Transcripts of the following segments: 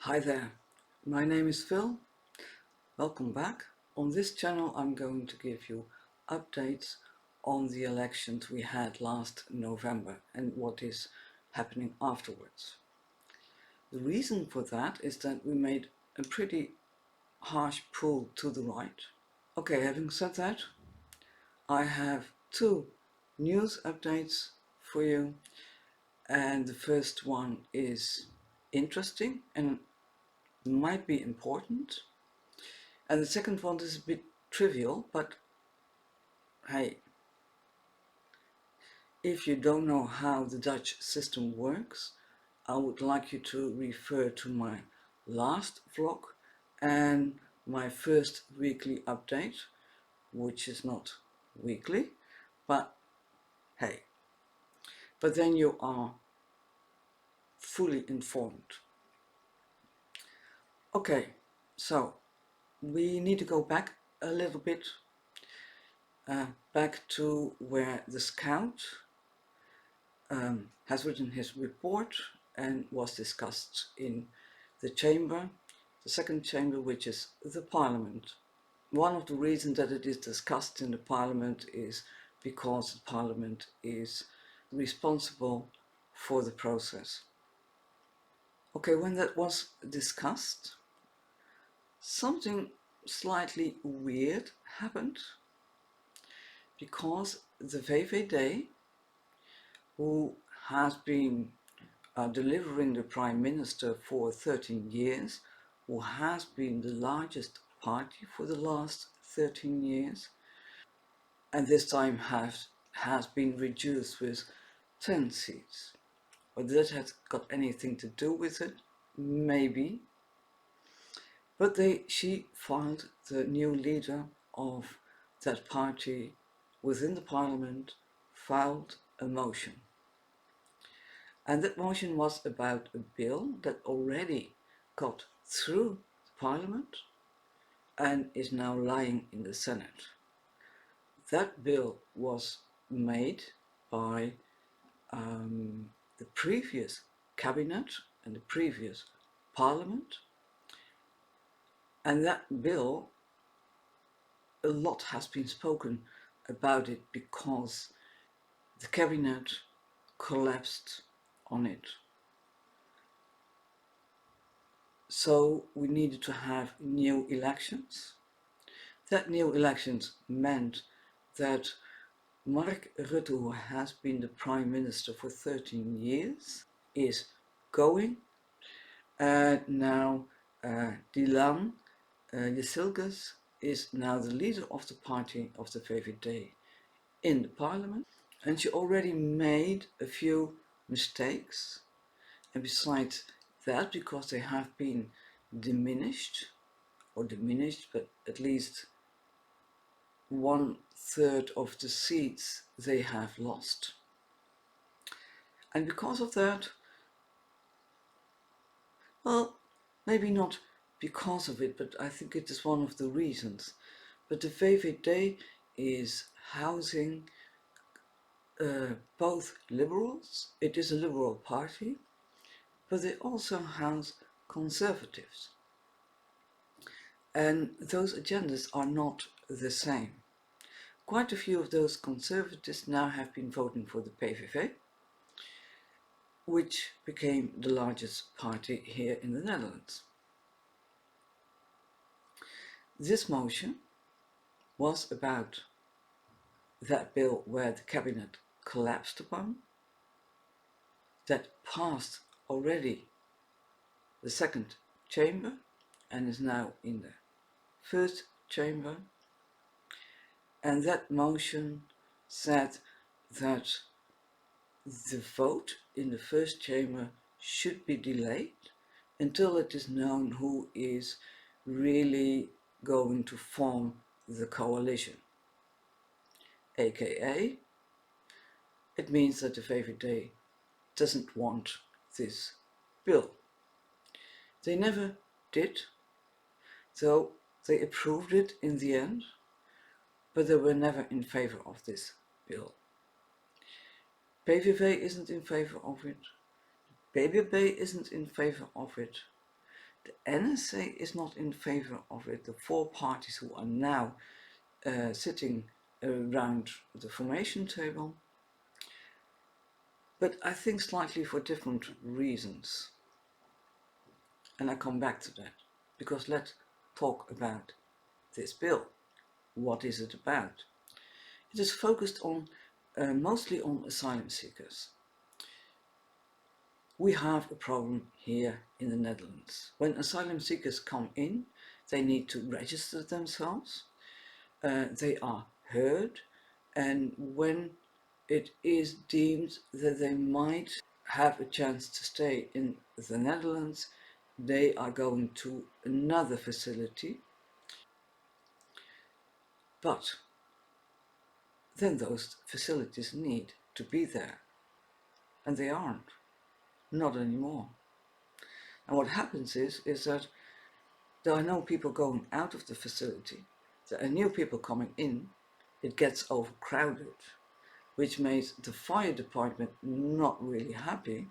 Hi there, my name is Phil. Welcome back. On this channel I'm going to give you updates on the elections we had last November and what is happening afterwards. The reason for that is that we made a pretty harsh pull to the right. Okay, having said that, I have two news updates for you, and the first one is interesting and might be important. And the second one is a bit trivial, but hey, if you don't know how the Dutch system works, I would like you to refer to my last vlog and my first weekly update, which is not weekly, but hey, but then you are fully informed. Okay, so we need to go back a little bit, back to where the scout has written his report and was discussed in the chamber, the second chamber, which is the parliament. One of the reasons that it is discussed in the parliament is because the parliament is responsible for the process. Okay, when that was discussed, something slightly weird happened, because the VVD, who has been delivering the Prime Minister for 13 years, who has been the largest party for the last 13 years, and this time has been reduced with 10 seats. Whether that has got anything to do with it, maybe. But she filed, the new leader of that party within the parliament, filed a motion. And that motion was about a bill that already got through Parliament and is now lying in the Senate. That bill was made by the previous cabinet and the previous Parliament, and that bill, a lot has been spoken about it because the cabinet collapsed on it. So we needed to have new elections. That new elections meant that Mark Rutte, who has been the Prime Minister for 13 years, is going. And now Dylan Yesilges is now the leader of the party of the VVD in the parliament. And she already made a few mistakes. And besides that, because they have been diminished, but at least 1/3 of the seats they have lost. And because of that, well, maybe not because of it, but I think it is one of the reasons. But the VVD is housing both liberals, it is a liberal party, but they also house conservatives. And those agendas are not the same. Quite a few of those conservatives now have been voting for the PVV, which became the largest party here in the Netherlands. This motion was about that bill where the cabinet collapsed upon, that passed already the second chamber and is now in the first chamber. And that motion said that the vote in the first chamber should be delayed until it is known who is really going to form the coalition. AKA, it means that the VVD doesn't want this bill. They never did, though they approved it in the end, but they were never in favor of this bill. PVV isn't in favor of it. BBB isn't in favor of it. The NSA is not in favor of it. The four parties who are now sitting around the formation table, but I think slightly for different reasons. And I come back to that, because let's talk about this bill. What is it about? It is focused on mostly on asylum seekers. We have a problem here in the Netherlands. When asylum seekers come in, they need to register themselves, they are heard, and when it is deemed that they might have a chance to stay in the Netherlands, they are going to another facility. But then those facilities need to be there, and they aren't, not anymore. And what happens is that there are no people going out of the facility, there are new people coming in, it gets overcrowded, which makes the fire department not really happy.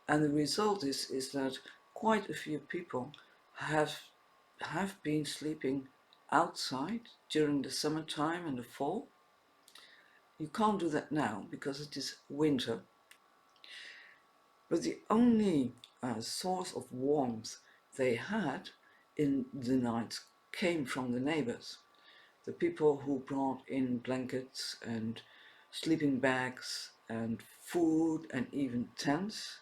And the result is that quite a few people have been sleeping outside during the summertime and the fall. You can't do that now because it is winter. But the only source of warmth they had in the night came from the neighbors, the people who brought in blankets and sleeping bags and food and even tents.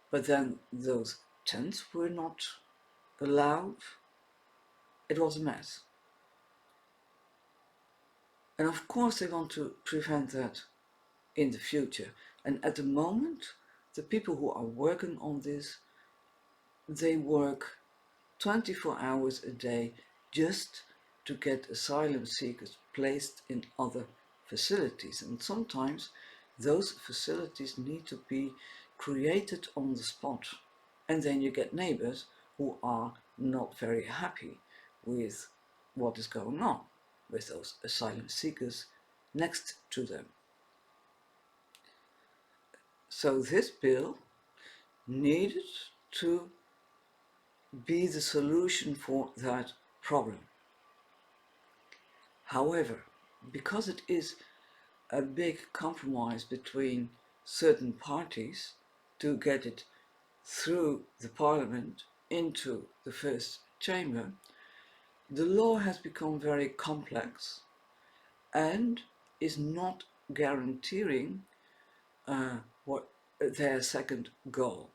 But then those tents were not allowed. It was a mess. And of course they want to prevent that in the future. And at the moment, the people who are working on this, they work 24 hours a day just to get asylum seekers placed in other facilities. And sometimes those facilities need to be created on the spot. And then you get neighbors who are not very happy with what is going on with those asylum seekers next to them. So this bill needed to be the solution for that problem. However, because it is a big compromise between certain parties to get it through the parliament into the first chamber, the law has become very complex and is not guaranteeing what their second goal.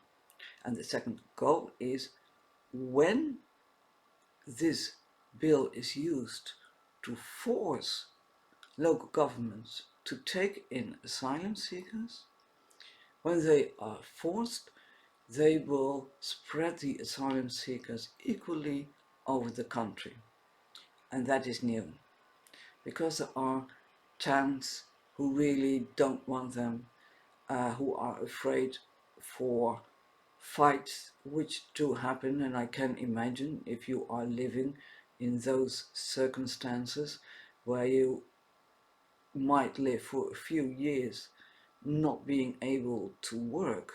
And the second goal is, when this bill is used to force local governments to take in asylum seekers, when they are forced, they will spread the asylum seekers equally over the country. And that is new, because there are towns who really don't want them, who are afraid for fights which do happen. And I can imagine, if you are living in those circumstances where you might live for a few years not being able to work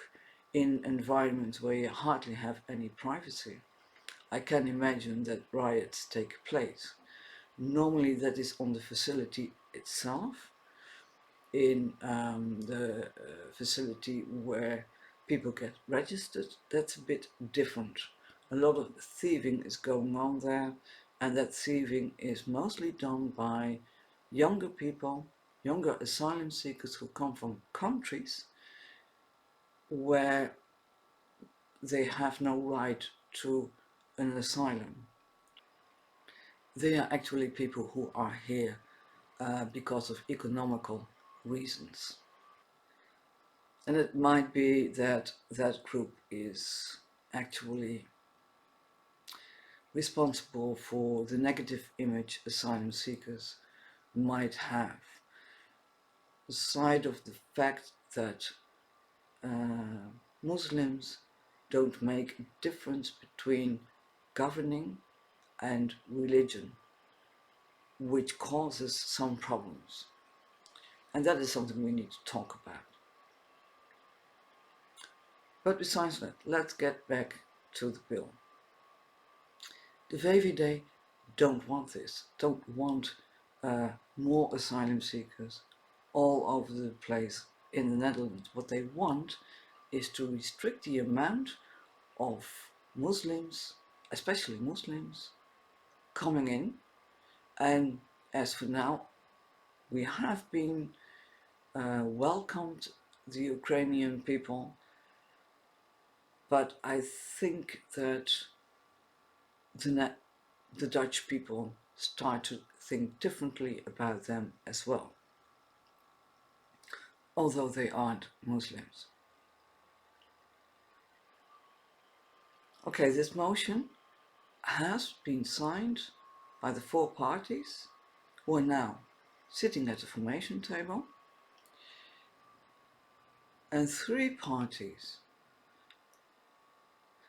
in environments where you hardly have any privacy, I can imagine that riots take place. Normally that is on the facility itself, in the facility where people get registered. That's a bit different. A lot of thieving is going on there, and that thieving is mostly done by younger people, younger asylum seekers who come from countries where they have no right to an asylum. They are actually people who are here because of economical reasons. And it might be that that group is actually responsible for the negative image asylum seekers might have, aside of the fact that Muslims don't make a difference between governing and religion, which causes some problems. And that is something we need to talk about. But besides that, let's get back to the bill. The VVD don't want this, don't want more asylum seekers all over the place in the Netherlands. What they want is to restrict the amount of Muslims, especially Muslims, coming in. And as for now, we have been welcomed the Ukrainian people, but I think that the Dutch people start to think differently about them as well, although they aren't Muslims. Okay, this motion has been signed by the 4 parties who are now sitting at the formation table, and 3 parties.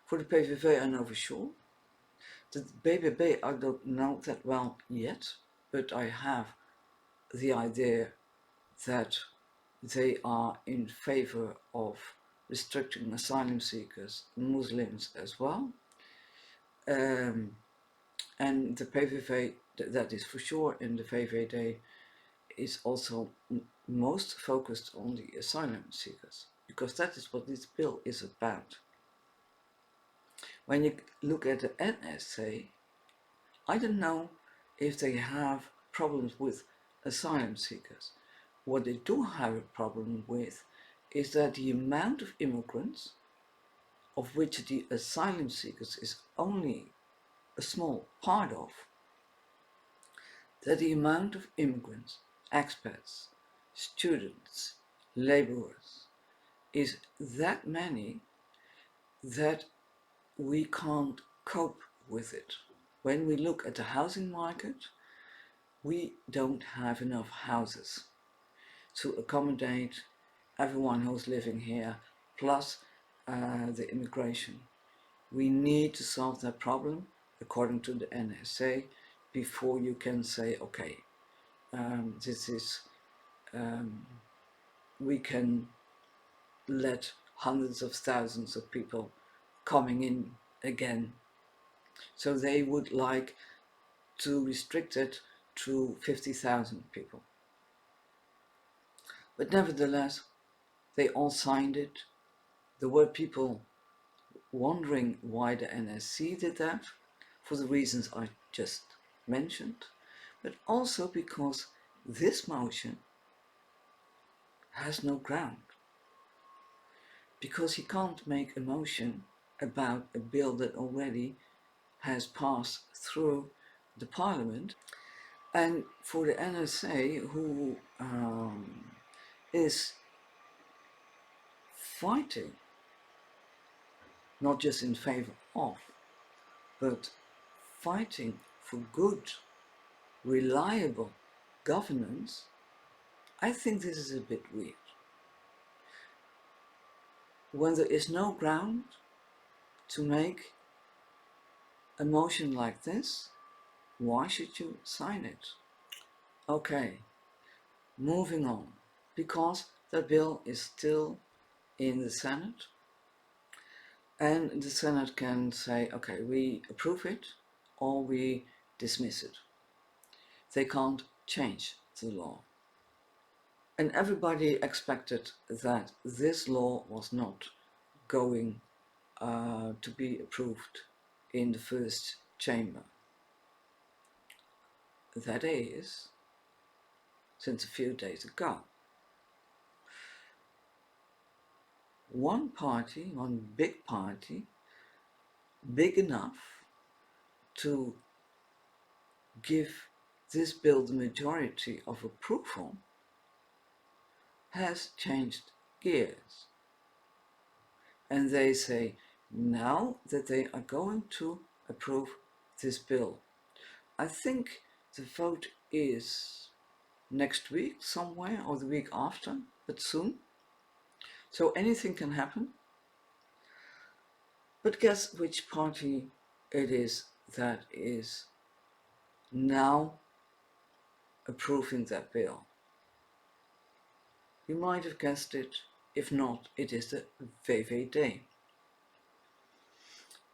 For the PVV, I know for sure. The BBB, I don't know that well yet, but I have the idea that they are in favor of restricting asylum seekers, Muslims as well. And the PVV, that is for sure, and the VVD is also most focused on the asylum seekers, because that is what this bill is about. When you look at the NSA, I don't know if they have problems with asylum seekers. What they do have a problem with is that the amount of immigrants, of which the asylum seekers is only a small part of, that the amount of immigrants, expats, students, laborers is that many that we can't cope with it. When we look at the housing market, we don't have enough houses to accommodate everyone who's living here, plus the immigration. We need to solve that problem, according to the NSA, before you can say, okay, we can let hundreds of thousands of people coming in again. So they would like to restrict it to 50,000 people. But nevertheless, they all signed it. There were people wondering why the NSC did that, for the reasons I just mentioned, but also because this motion has no ground. Because you can't make a motion about a bill that already has passed through the parliament. And for the NSA, who is fighting not just in favor of, but fighting for good, reliable governance, I think this is a bit weird. When there is no ground to make a motion like this, why should you sign it? Okay, moving on, because the bill is still in the Senate, and the Senate can say, okay, we approve it or we dismiss it. They can't change the law. And everybody expected that this law was not going to be approved in the first chamber. That is, since a few days ago. One party, one big party, big enough to give this bill the majority of approval, has changed gears. And they say now that they are going to approve this bill. I think the vote is next week somewhere, or the week after, but soon. So anything can happen. But guess which party it is that is now approving that bill? You might have guessed it. If not, it is the VVD.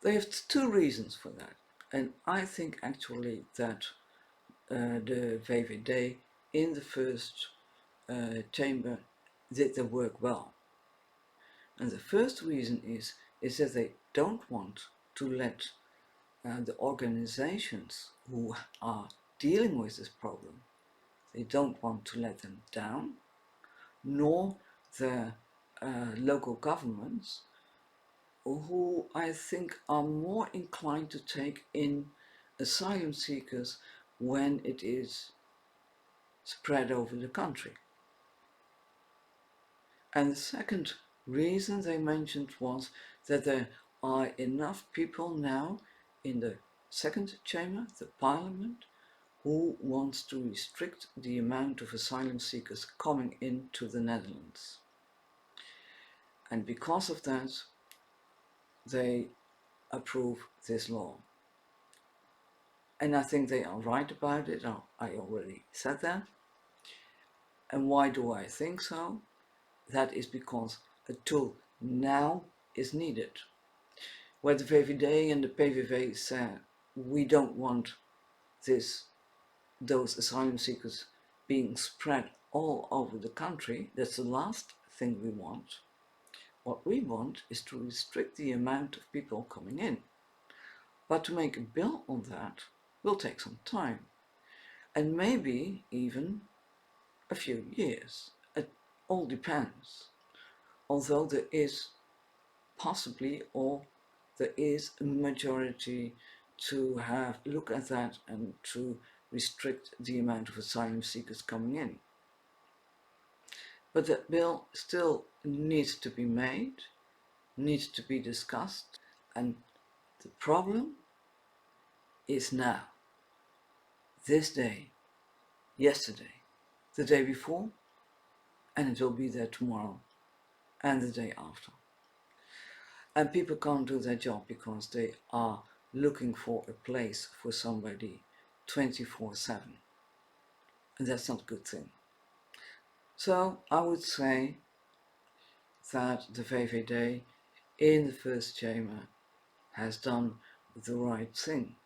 They have two reasons for that. And I think actually that the VVD in the first chamber did their work well. And the first reason is that they don't want to let the organizations who are dealing with this problem, they don't want to let them down, nor the local governments, who I think are more inclined to take in asylum seekers when it is spread over the country. And the second reason they mentioned was that there are enough people now in the second chamber, the parliament, who wants to restrict the amount of asylum seekers coming into the Netherlands. And because of that, they approve this law. And I think they are right about it. I already said that. And why do I think so? That is because a tool now is needed. Where the VVD and the PVV said, we don't want those asylum seekers being spread all over the country. That's the last thing we want. What we want is to restrict the amount of people coming in. But to make a bill on that will take some time. And maybe even a few years. It all depends. Although there is possibly, or there is a majority to have look at that and to restrict the amount of asylum seekers coming in. But that bill still needs to be made, needs to be discussed, and the problem is now, this day, yesterday, the day before, and it will be there tomorrow and the day after. And people can't do their job because they are looking for a place for somebody 24/7. And that's not a good thing. So I would say that the VVD in the first chamber has done the right thing.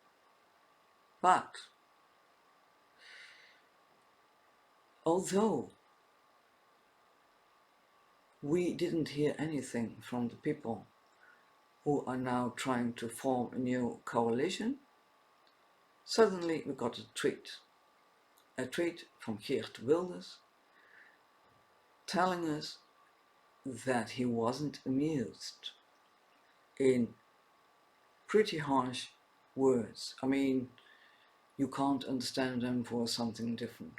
But although we didn't hear anything from the people who are now trying to form a new coalition, suddenly we got a tweet from Geert Wilders telling us that he wasn't amused, in pretty harsh words. I mean, you can't understand them for something different.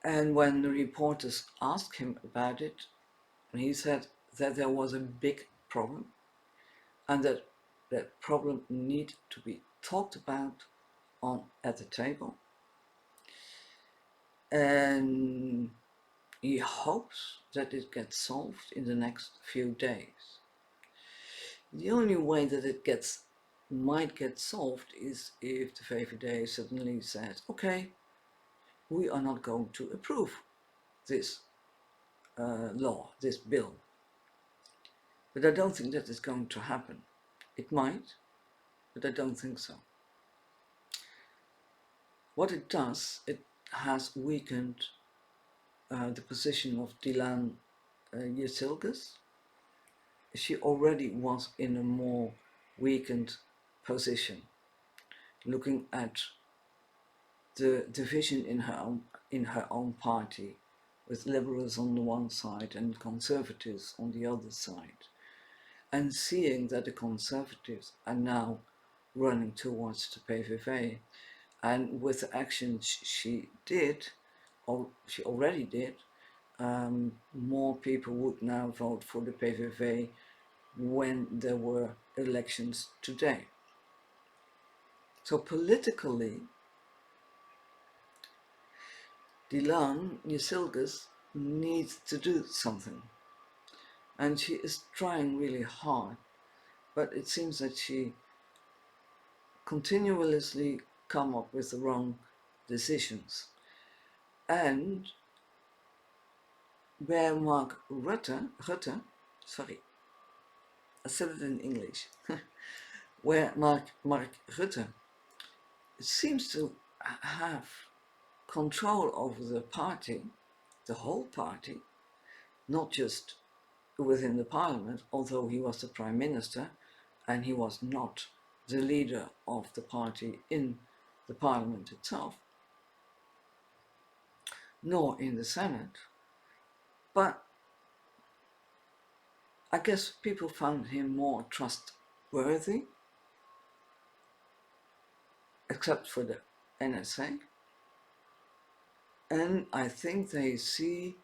And when the reporters asked him about it, he said that there was a big problem and that that problem needed to be talked about at the table. And he hopes that it gets solved in the next few days. The only way that it might get solved is if the VVD suddenly says, okay, we are not going to approve this law, this bill. But I don't think that is going to happen. It might, but I don't think so. What it does, it has weakened the position of Dilan Yesilgus. She already was in a more weakened position, looking at the division in her own party, with liberals on the one side and conservatives on the other side, and seeing that the conservatives are now running towards the PVV, and with the actions she already did, more people would now vote for the PVV when there were elections today. So politically, Dilan Yesilgus needs to do something. And she is trying really hard, but it seems that she continuously come up with the wrong decisions. And where Mark Rutte, said it in English, where Mark Rutte seems to have control over the party, the whole party, not just within the parliament, although he was the prime minister and he was not the leader of the party in the parliament itself, nor in the Senate. But I guess people found him more trustworthy, except for the NSA. And I think they see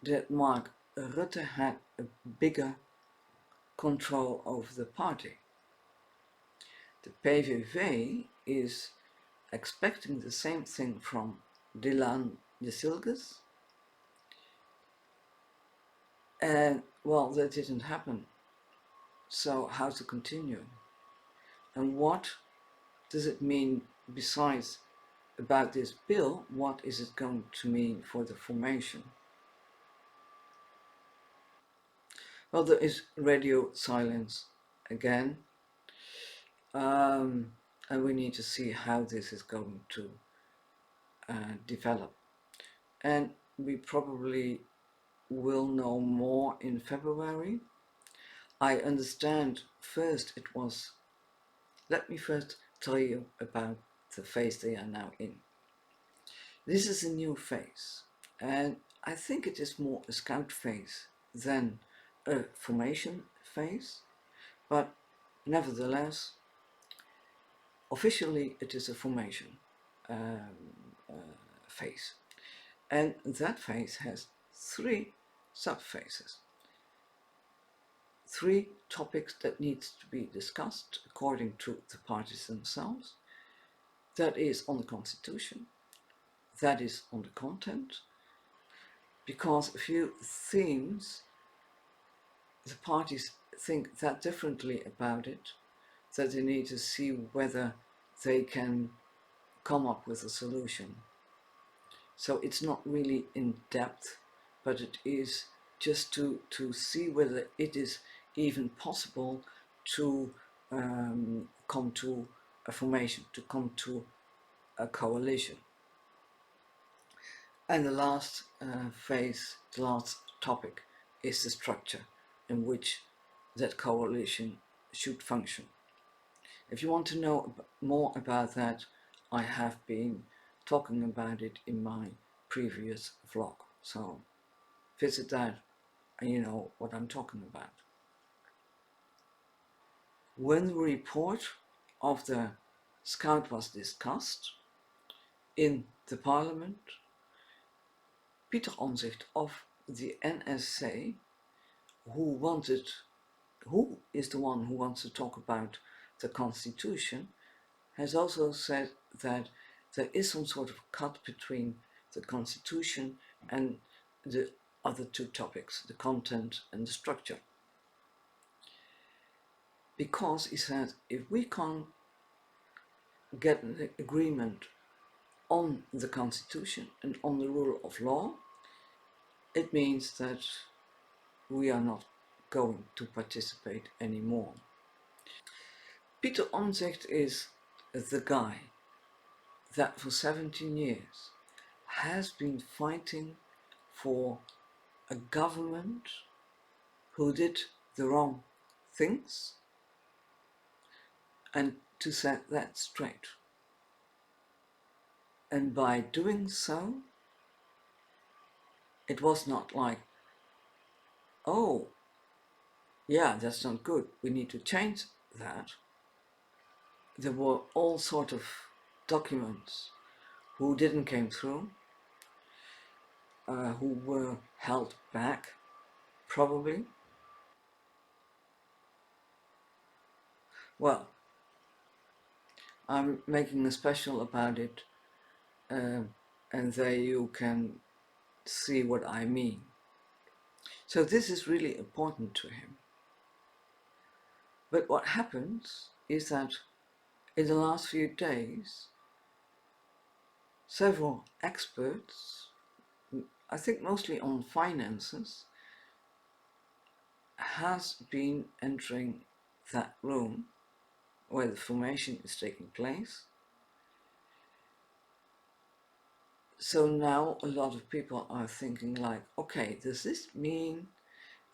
that Mark Rutte had a bigger control over the party. The PVV is expecting the same thing from Dylan de Silges. And well, that didn't happen. So how to continue? And what does it mean besides about this bill? What is it going to mean for the formation? Well, there is radio silence again. And we need to see how this is going to develop. And we probably will know more in February. I understand first it was, let me first tell you about the phase they are now in. This is a new phase, and I think it is more a scout phase than a formation phase, but nevertheless, officially it is a formation phase. And that phase has 3 sub-phases. 3 topics that need to be discussed according to the parties themselves. That is on the constitution, that is on the content, because a few themes, the parties think that differently about it, that they need to see whether they can come up with a solution. So it's not really in depth, but it is just to see whether it is even possible to come to a formation, to come to a coalition. And the last phase, the last topic, is the structure in which that coalition should function. If you want to know more about that, I have been talking about it in my previous vlog. So visit that and you know what I'm talking about. When the report of the scout was discussed in the parliament, Pieter Omtzigt of the NSC, who is the one who wants to talk about the constitution, has also said that there is some sort of cut between the constitution and the other 2 topics, the content and the structure. Because he said, if we can't get an agreement on the constitution and on the rule of law, it means that we are not going to participate anymore. Pieter Omtzigt is the guy that for 17 years has been fighting for a government who did the wrong things and to set that straight. And by doing so, it was not like, oh, yeah, that's not good, we need to change that. There were all sort of documents who didn't came through, who were held back, probably. Well, I'm making a special about it, and there you can see what I mean. So this is really important to him. But what happens is that in the last few days, several experts, I think mostly on finances, has been entering that room where the formation is taking place. So now a lot of people are thinking like, okay, does this mean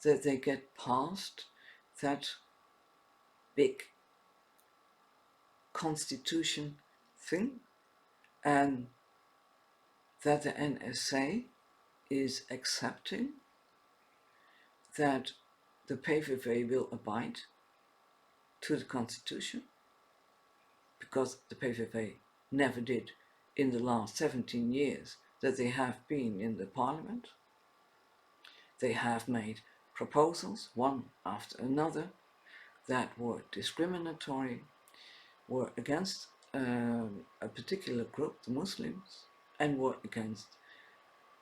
that they get past that big constitution thing and that the NSA is accepting that the PVV will abide to the constitution, because the PVV never did in the last 17 years that they have been in the parliament. They have made proposals, one after another, that were discriminatory, were against a particular group, the Muslims, and were against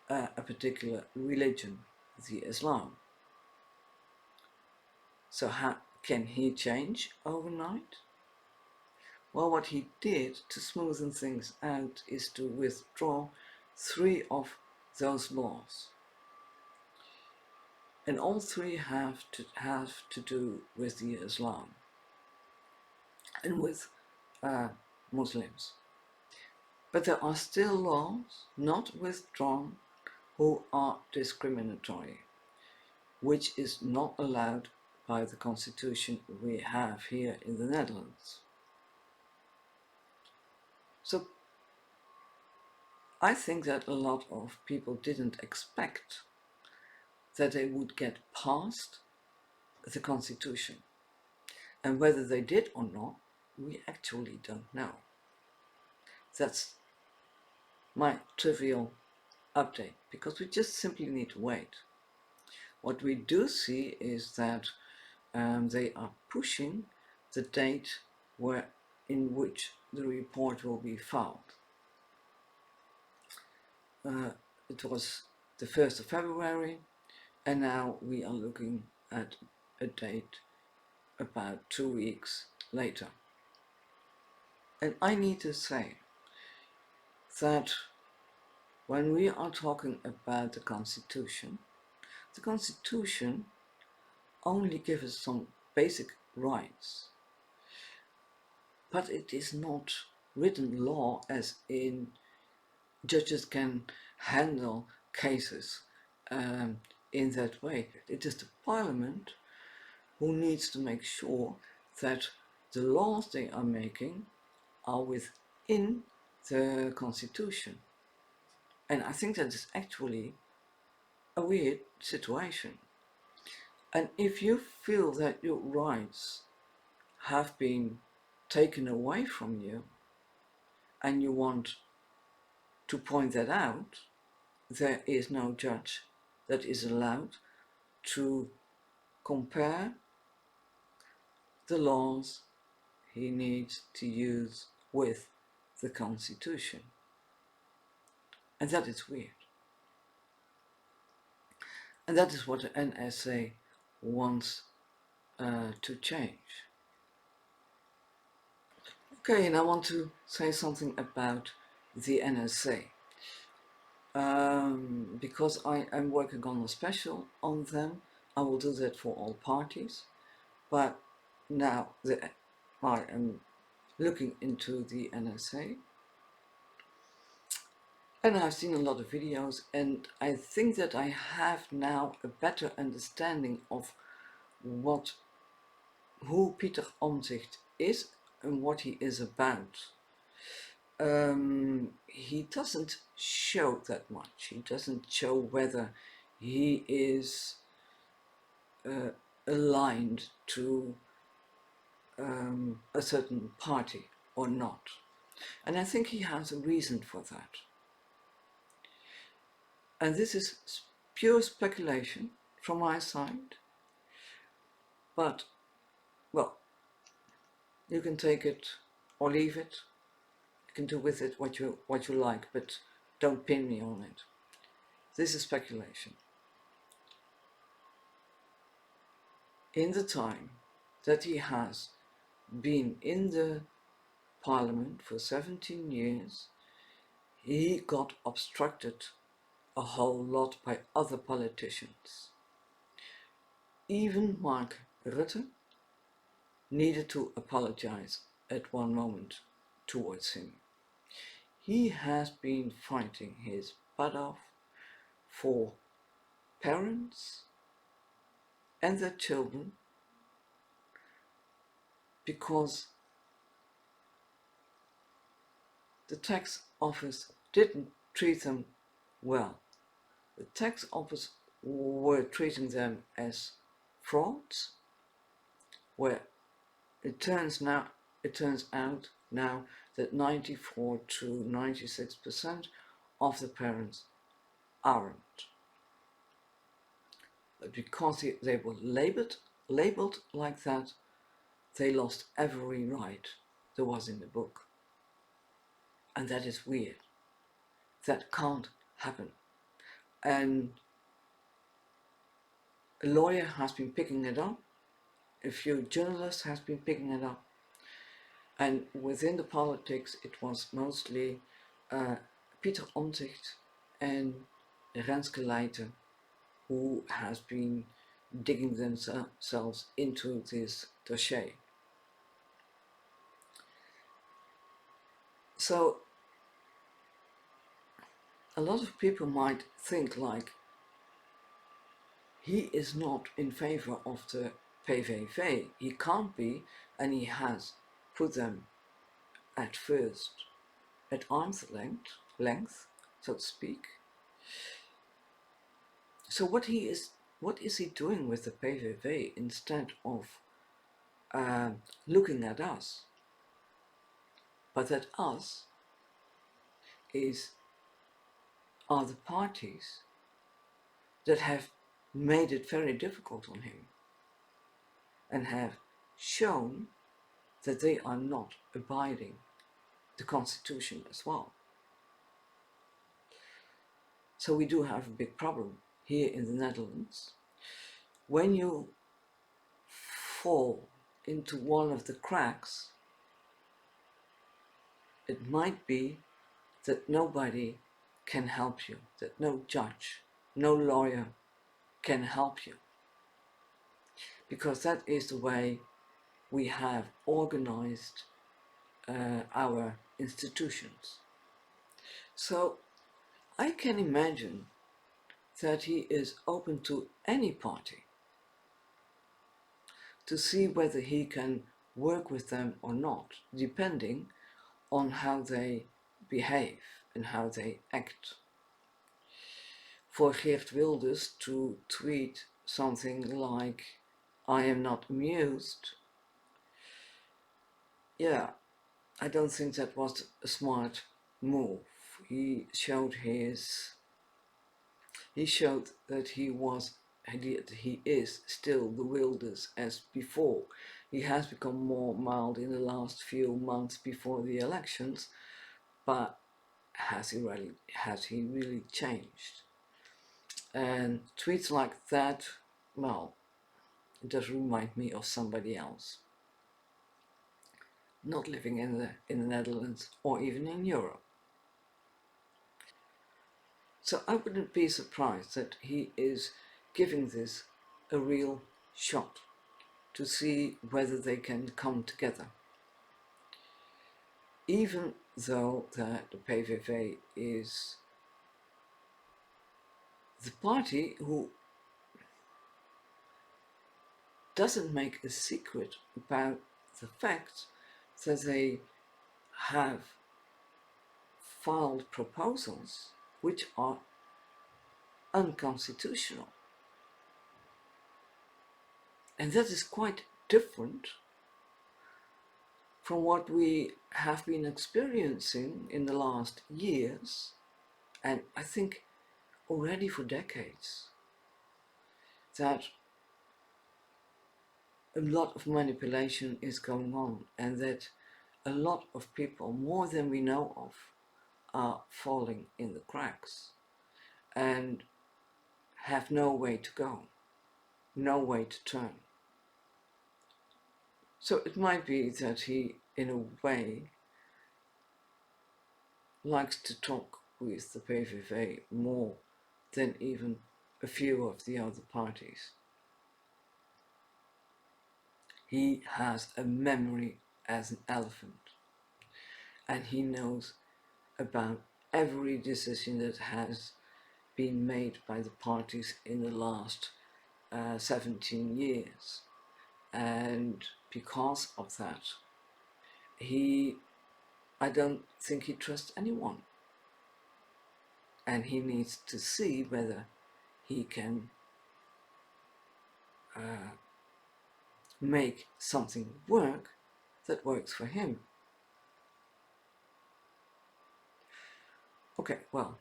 a particular religion, the Islam. So how can he change overnight? Well, what he did to smoothen things out is to withdraw 3 of those laws. And all 3 have to do with the Islam and with Muslims. But there are still laws not withdrawn who are discriminatory, which is not allowed by the constitution we have here in the Netherlands. So I think that a lot of people didn't expect that they would get past the constitution. And whether they did or not, we actually don't know. That's my trivial update, because we just simply need to wait. What we do see is that they are pushing the date in which the report will be filed. It was the 1st of February, and now we are looking at a date about 2 weeks later. And I need to say that when we are talking about the Constitution only gives us some basic rights, but it is not written law as in judges can handle cases in that way. It is the Parliament who needs to make sure that the laws they are making are within the Constitution. And I think that is actually a weird situation. And if you feel that your rights have been taken away from you and you want to point that out, there is no judge that is allowed to compare the laws he needs to use with the Constitution. And that is weird. And that is what the NSA wants to change. Okay, and I want to say something about the NSA. Because I am working on a special on them. I will do that for all parties. But now I am looking into the NSA. And I've seen a lot of videos, and I think that I have now a better understanding of who Pieter Omtzigt is and what he is about. He doesn't show that much. He doesn't show whether he is aligned to a certain party or not. And I think he has a reason for that. And this is pure speculation from my side. But, well, you can take it or leave it. You can do with it what you like, but don't pin me on it. This is speculation. In the time that he has been in the parliament for 17 years, he got obstructed a whole lot by other politicians. Even Mark Rutte needed to apologize at one moment towards him. He has been fighting his butt off for parents and their children because the tax office didn't treat them well. The tax office were treating them as frauds, where it turns out now that 94 to 96% of the parents aren't. But because they were labeled like that, they lost every right there was in the book. And that is weird. That can't happen. And a lawyer has been picking it up. A few journalists has been picking it up. And within the politics, it was mostly Pieter Omtzigt and Renske Leijten who has been digging themselves into this dossier. So a lot of people might think like, he is not in favor of the PVV. He can't be, and he has put them at first at arm's length, so to speak. So what is he doing with the PVV instead of looking at us? But that us are the parties that have made it very difficult on him and have shown that they are not abiding the Constitution as well. So we do have a big problem here in the Netherlands. When you fall into one of the cracks, it might be that nobody can help you, that no judge, no lawyer can help you. Because that is the way we have organized our institutions. So I can imagine that he is open to any party to see whether he can work with them or not, depending on how they behave and how they act. For Geert Wilders to tweet something like, "I am not amused," yeah, I don't think that was a smart move. He showed that he is still the Wilders as before. He has become more mild in the last few months before the elections, but has he really changed? And tweets like that, well, it does remind me of somebody else, not living in the Netherlands or even in Europe. So I wouldn't be surprised that he is giving this a real shot to see whether they can come together. Even though that the PVV is the party who doesn't make a secret about the fact that they have filed proposals which are unconstitutional. And that is quite different from what we have been experiencing in the last years, and I think already for decades, that a lot of manipulation is going on and that a lot of people, more than we know of, are falling in the cracks and have no way to go, no way to turn. So it might be that he, in a way, likes to talk with the PVV more than even a few of the other parties. He has a memory as an elephant, and he knows about every decision that has been made by the parties in the last 17 years. And because of that, I don't think he trusts anyone. And he needs to see whether he can make something work that works for him. Okay, well,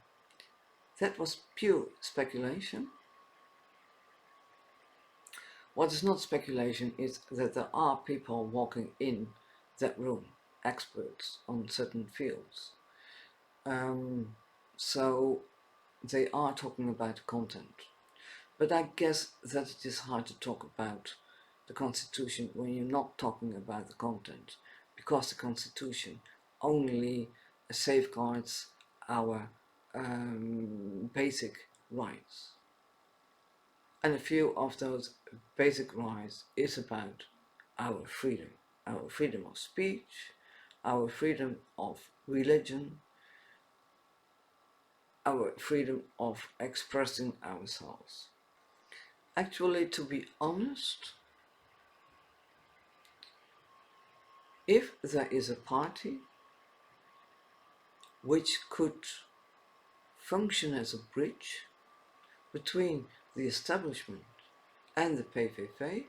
that was pure speculation. What is not speculation is that there are people walking in that room, experts on certain fields. So they are talking about content. But I guess that it is hard to talk about the Constitution when you're not talking about the content, because the Constitution only safeguards our basic rights. And a few of those basic rights is about our freedom of speech, our freedom of religion, our freedom of expressing ourselves. Actually, to be honest, if there is a party which could function as a bridge between the establishment and the PVV,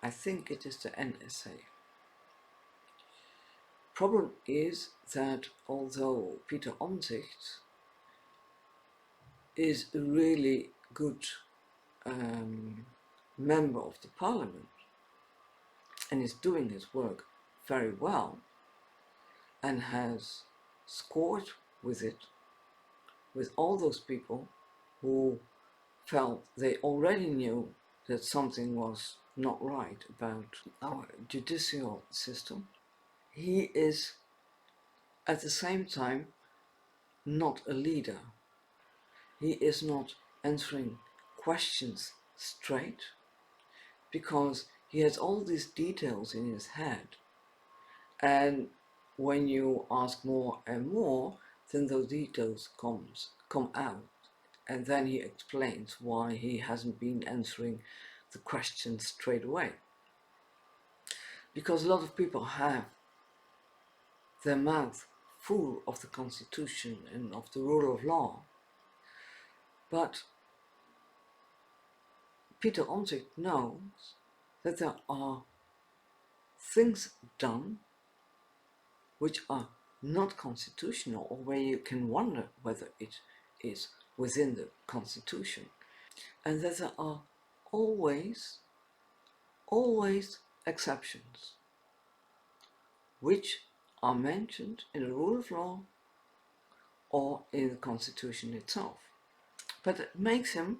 I think it is the NSA. Problem is that although Peter Omtzigt is a really good member of the parliament and is doing his work very well and has scored with it, with all those people who felt they already knew that something was not right about our judicial system, he is at the same time not a leader. He is not answering questions straight because he has all these details in his head, and when you ask more and more, then those details come out, and then he explains why he hasn't been answering the questions straight away. Because a lot of people have their mouth full of the Constitution and of the rule of law, but Peter Omtzigt knows that there are things done which are not constitutional, or where you can wonder whether it is within the Constitution, and that there are always exceptions which are mentioned in the rule of law or in the Constitution itself. But it makes him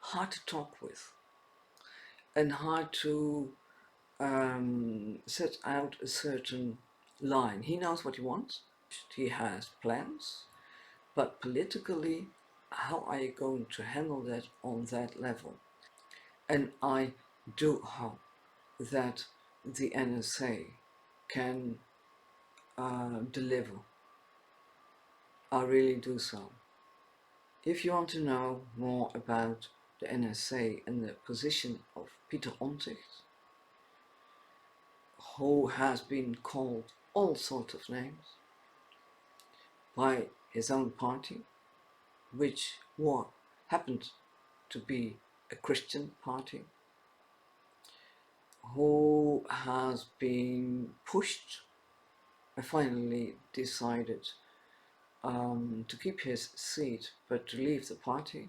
hard to talk with and hard to set out a certain line. He knows what he wants, he has plans, but politically, how are you going to handle that on that level? And I do hope that the NSA can deliver. I really do so. If you want to know more about the NSA and the position of Peter Omtzigt, who has been called all sorts of names by his own party, which happened to be a Christian party, who has been pushed and finally decided to keep his seat but to leave the party,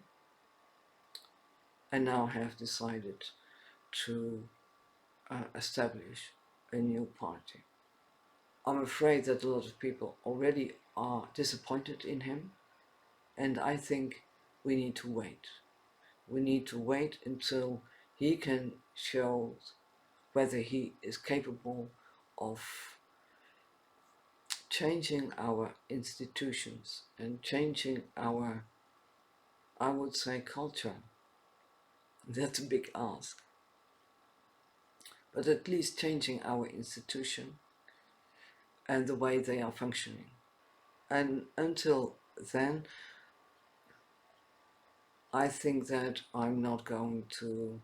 and now have decided to establish a new party. I'm afraid that a lot of people already are disappointed in him, and I think we need to wait. We need to wait until he can show whether he is capable of changing our institutions and changing our, I would say, culture. That's a big ask. but at least changing our institution and the way they are functioning. And until then, I think that I'm not going to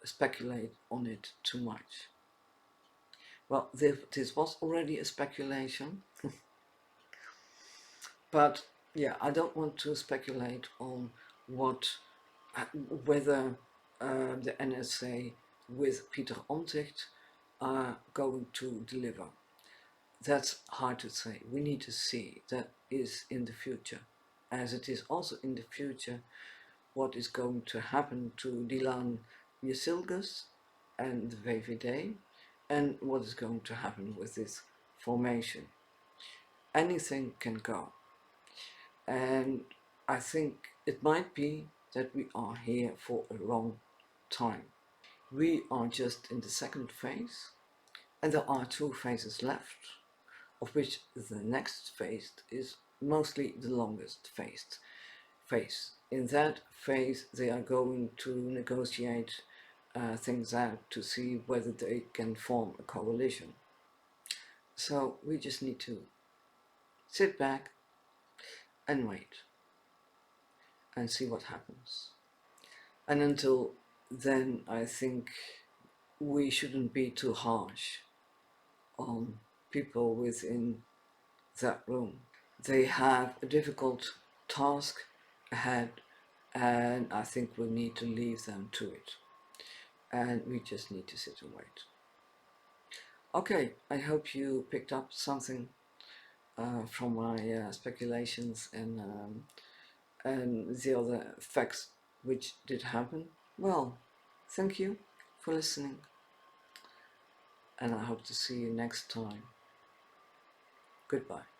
speculate on it too much. Well, this was already a speculation, but yeah, I don't want to speculate on whether the NSA with Peter Omtzigt are going to deliver. That's hard to say. We need to see. That is in the future, as it is also in the future what is going to happen to Dilan Yesilgus and the VVD, and what is going to happen with this formation. Anything can go. And I think it might be that we are here for a long time. We are just in the second phase, and there are 2 phases left, of which the next phase is mostly the longest phase. In that phase, they are going to negotiate things out to see whether they can form a coalition. So we just need to sit back and wait and see what happens. And until then, I think we shouldn't be too harsh on people within that room. They have a difficult task ahead, and I think we need to leave them to it. And we just need to sit and wait. Okay, I hope you picked up something from my speculations and the other facts which did happen. Well, thank you for listening, and I hope to see you next time. Goodbye.